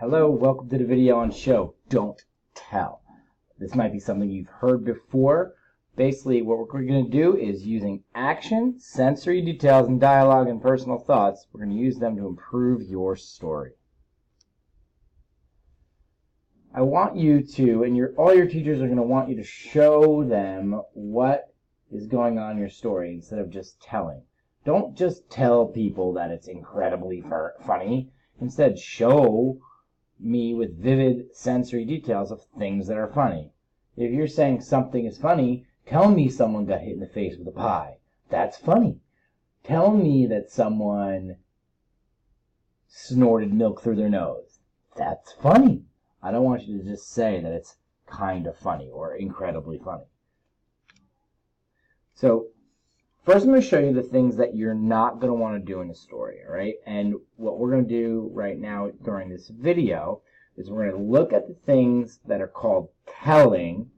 Hello, welcome to the video on show Don't Tell. This might be something you've heard before. Basically, what we're going to do is using action, sensory details, and dialogue and personal thoughts, we're going to use them to improve your story. I want you to, and all your teachers are going to want you to show them what is going on in your story instead of just telling. Don't just tell people that it's incredibly funny. Instead, show me with vivid sensory details of things that are funny. If you're saying something is funny, tell me someone got hit in the face with a pie. That's funny. Tell me that someone snorted milk through their nose. That's funny. I don't want you to just say that it's kind of funny or incredibly funny. So, first I'm going to show you the things that you're not going to want to do in a story, all right? And what we're going to do right now during this video is we're going to look at the things that are called telling,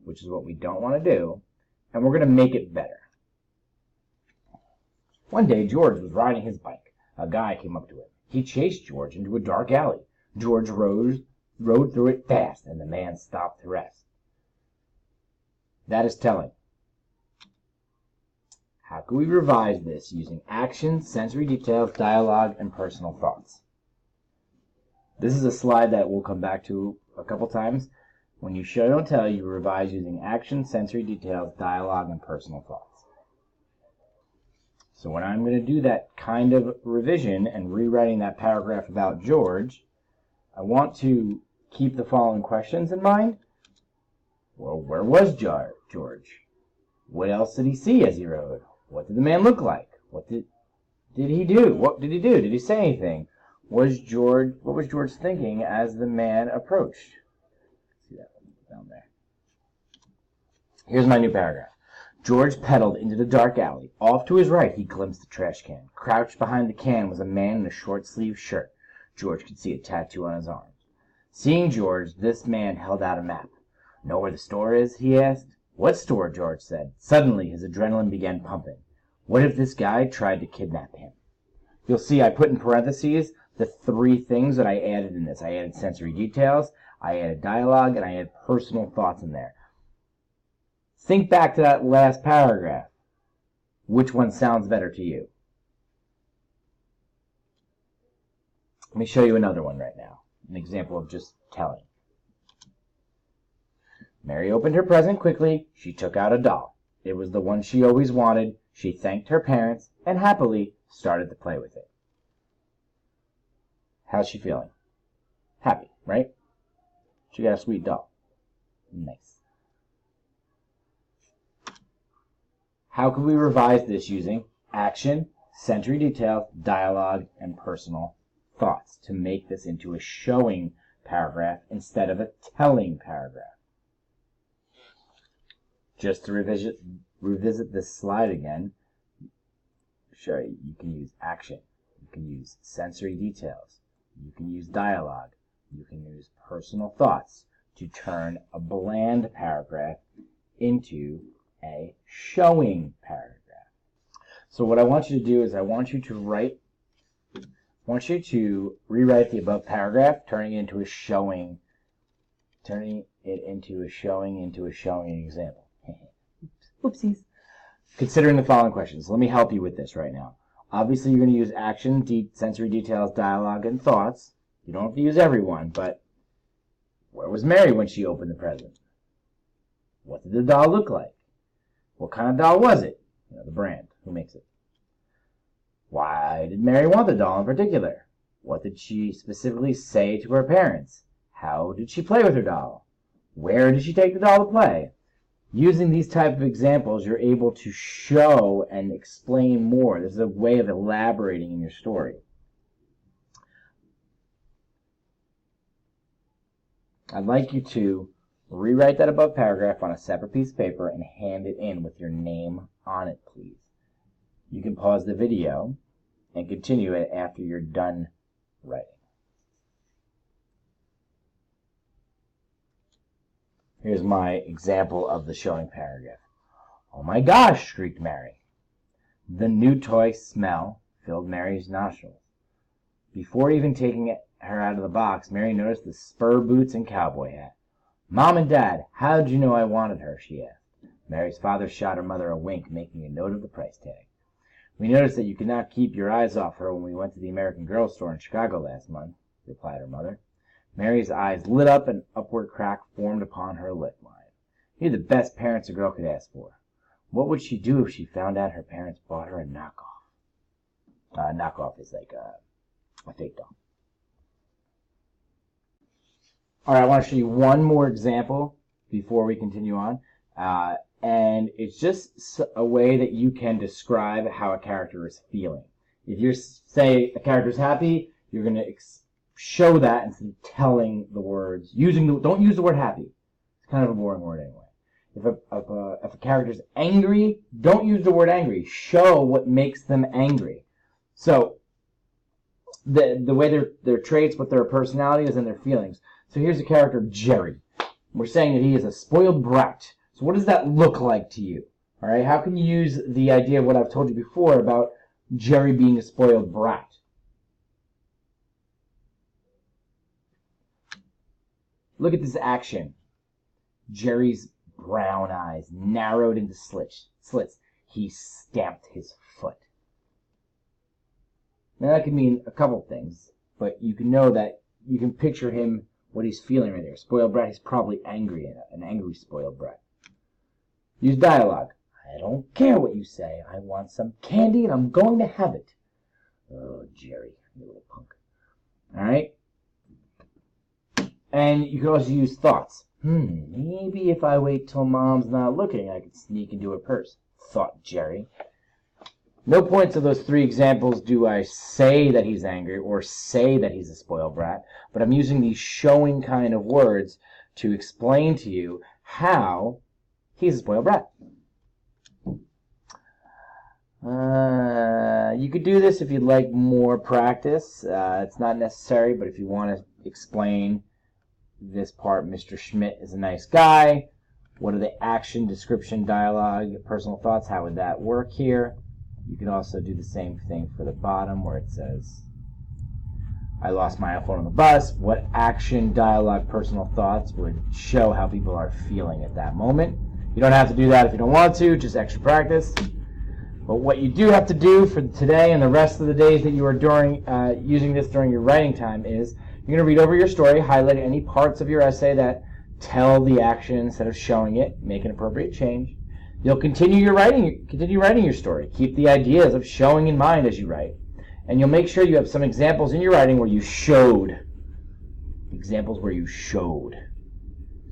which is what we don't want to do, and we're going to make it better. One day, George was riding his bike. A guy came up to him. He chased George into a dark alley. George rode through it fast, and the man stopped to rest. That is telling. How can we revise this using action, sensory details, dialogue, and personal thoughts? This is a slide that we'll come back to a couple times. When you show don't tell, you revise using action, sensory details, dialogue, and personal thoughts. So when I'm going to do that kind of revision and rewriting that paragraph about George, I want to keep the following questions in mind. Well, where was George? What else did he see as he rode? What did the man look like? What did he do? What did he do? Did he say anything? What was George thinking as the man approached? See that one down there. Here's my new paragraph. George pedaled into the dark alley. Off to his right, he glimpsed the trash can. Crouched behind the can was a man in a short-sleeved shirt. George could see a tattoo on his arm. Seeing George, this man held out a map. Know where the store is? He asked. What store? George said. Suddenly, his adrenaline began pumping. What if this guy tried to kidnap him? You'll see I put in parentheses the three things that I added in this. I added sensory details, I added dialogue, and I added personal thoughts in there. Think back to that last paragraph. Which one sounds better to you? Let me show you another one right now. An example of just telling. Mary opened her present quickly. She took out a doll. It was the one she always wanted. She thanked her parents and happily started to play with it. How's she feeling? Happy, right? She got a sweet doll. Nice. How can we revise this using action, sensory details, dialogue, and personal thoughts to make this into a showing paragraph instead of a telling paragraph? Just to revisit this slide again, sure, you can use action, you can use sensory details, you can use dialogue, you can use personal thoughts to turn a bland paragraph into a showing paragraph. So what I want you to do is I want you to rewrite the above paragraph, turning it into a showing example. Whoopsies. Considering the following questions. Let me help you with this right now. Obviously, you're going to use action, sensory details, dialogue, and thoughts. You don't have to use every one, but where was Mary when she opened the present? What did the doll look like? What kind of doll was it? The brand. Who makes it? Why did Mary want the doll in particular? What did she specifically say to her parents? How did she play with her doll? Where did she take the doll to play? Using these type of examples, you're able to show and explain more. This is a way of elaborating in your story. I'd like you to rewrite that above paragraph on a separate piece of paper and hand it in with your name on it, please. You can pause the video and continue it after you're done writing. Here's my example of the showing paragraph. Oh my gosh, shrieked Mary. The new toy smell filled Mary's nostrils. Before even taking her out of the box, Mary noticed the spur boots and cowboy hat. "Mom and Dad, how'd you know I wanted her?" she asked. Mary's father shot her mother a wink, making a note of the price tag. "We noticed that you could not keep your eyes off her when we went to the American Girl store in Chicago last month," replied her mother. Mary's eyes lit up, and an upward crack formed upon her lip line. "You're the best parents a girl could ask for. What would she do if she found out her parents bought her a knockoff?" Knockoff is like a fake doll. All right, I want to show you one more example before we continue on. And it's just a way that you can describe how a character is feeling. If you say a character is happy, you're going to show that instead of telling the words. Don't use the word happy. It's kind of a boring word anyway. If a character is angry, don't use the word angry. Show what makes them angry. So the way their traits, what their personality is, and their feelings. So here's a character, Jerry. We're saying that he is a spoiled brat. So what does that look like to you? All right, how can you use the idea of what I've told you before about Jerry being a spoiled brat? Look at this action. Jerry's brown eyes narrowed into slits. He stamped his foot. Now that could mean a couple things, but you can know that you can picture him, what he's feeling right there. Spoiled brat, he's probably angry, an angry spoiled brat. Use dialogue. "I don't care what you say. I want some candy and I'm going to have it." "Oh, Jerry, you little punk." All right? And you can also use thoughts. Maybe if I wait till Mom's not looking, I could sneak into her purse, thought Jerry. No points of those three examples do I say that he's angry or say that he's a spoiled brat, but I'm using these showing kind of words to explain to you how he's a spoiled brat. You could do this if you'd like more practice. It's not necessary, but if you want to explain this part, Mr. Schmidt is a nice guy. What are the action, description, dialogue, personal thoughts? How would that work here? You can also do the same thing for the bottom where it says, "I lost my iPhone on the bus." What action, dialogue, personal thoughts would show how people are feeling at that moment? You don't have to do that if you don't want to, just extra practice. But what you do have to do for today and the rest of the days that you are using this during your writing time is you're going to read over your story, highlight any parts of your essay that tell the action instead of showing it, make an appropriate change. You'll continue writing your story. Keep the ideas of showing in mind as you write. And you'll make sure you have some examples in your writing where you showed. Examples where you showed.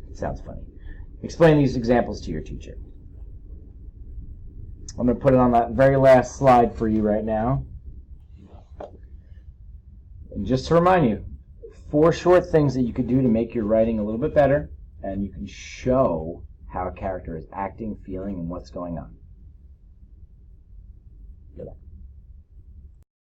It sounds funny. Explain these examples to your teacher. I'm going to put it on that very last slide for you right now. And just to remind you, 4 short things that you could do to make your writing a little bit better, and you can show how a character is acting, feeling, and what's going on. Good luck.